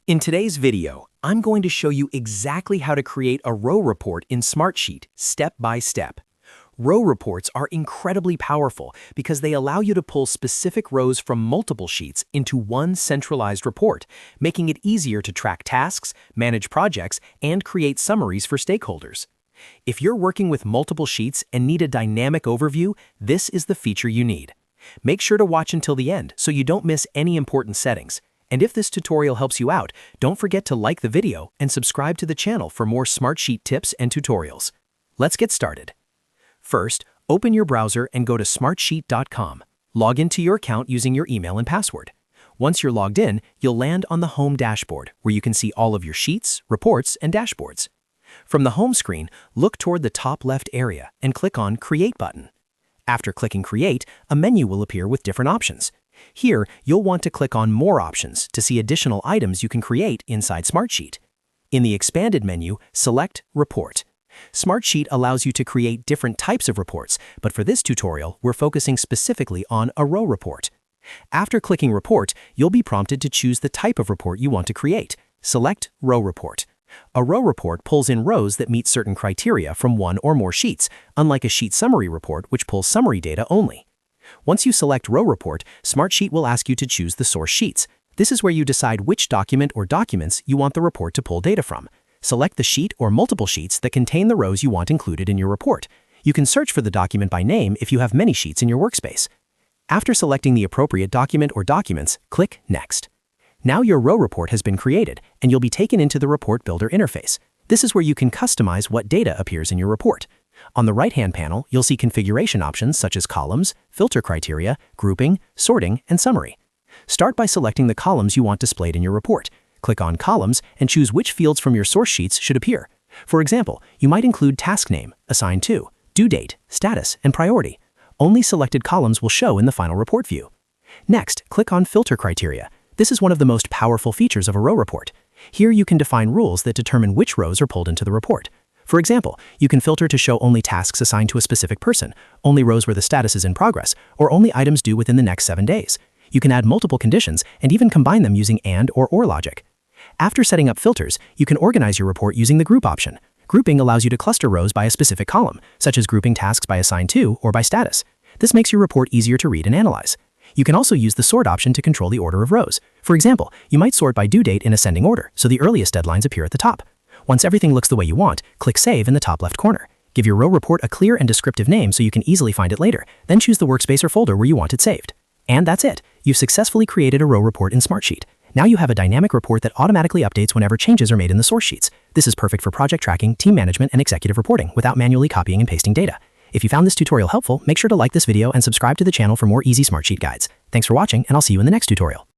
In today's video, I'm going to show you exactly how to create a row report in Smartsheet step by step. Row reports are incredibly powerful because they allow you to pull specific rows from multiple sheets into one centralized report, making it easier to track tasks, manage projects, and create summaries for stakeholders. If you're working with multiple sheets and need a dynamic overview, this is the feature you need. Make sure to watch until the end so you don't miss any important settings. And if this tutorial helps you out, don't forget to like the video and subscribe to the channel for more Smartsheet tips and tutorials. Let's get started. First, open your browser and go to smartsheet.com. Log into your account using your email and password. Once you're logged in, you'll land on the Home dashboard, where you can see all of your sheets, reports, and dashboards. From the home screen, look toward the top left area and click on Create button. After clicking Create, a menu will appear with different options. Here, you'll want to click on More Options to see additional items you can create inside Smartsheet. In the expanded menu, select Report. Smartsheet allows you to create different types of reports, but for this tutorial, we're focusing specifically on a row report. After clicking Report, you'll be prompted to choose the type of report you want to create. Select Row Report. A row report pulls in rows that meet certain criteria from one or more sheets, unlike a sheet summary report which pulls summary data only. Once you select Row Report, Smartsheet will ask you to choose the source sheets. This is where you decide which document or documents you want the report to pull data from. Select the sheet or multiple sheets that contain the rows you want included in your report. You can search for the document by name if you have many sheets in your workspace. After selecting the appropriate document or documents, click Next. Now your row report has been created, and you'll be taken into the Report Builder interface. This is where you can customize what data appears in your report. On the right-hand panel, you'll see configuration options such as columns, filter criteria, grouping, sorting, and summary. Start by selecting the columns you want displayed in your report. Click on Columns and choose which fields from your source sheets should appear. For example, you might include task name, assigned to, due date, status, and priority. Only selected columns will show in the final report view. Next, click on Filter criteria. This is one of the most powerful features of a row report. Here you can define rules that determine which rows are pulled into the report. For example, you can filter to show only tasks assigned to a specific person, only rows where the status is in progress, or only items due within the next 7 days. You can add multiple conditions and even combine them using AND or OR logic. After setting up filters, you can organize your report using the Group option. Grouping allows you to cluster rows by a specific column, such as grouping tasks by assigned to or by status. This makes your report easier to read and analyze. You can also use the Sort option to control the order of rows. For example, you might sort by due date in ascending order, so the earliest deadlines appear at the top. Once everything looks the way you want, click Save in the top left corner. Give your row report a clear and descriptive name so you can easily find it later, then choose the workspace or folder where you want it saved. And that's it! You've successfully created a row report in Smartsheet. Now you have a dynamic report that automatically updates whenever changes are made in the source sheets. This is perfect for project tracking, team management, and executive reporting without manually copying and pasting data. If you found this tutorial helpful, make sure to like this video and subscribe to the channel for more easy Smartsheet guides. Thanks for watching, and I'll see you in the next tutorial.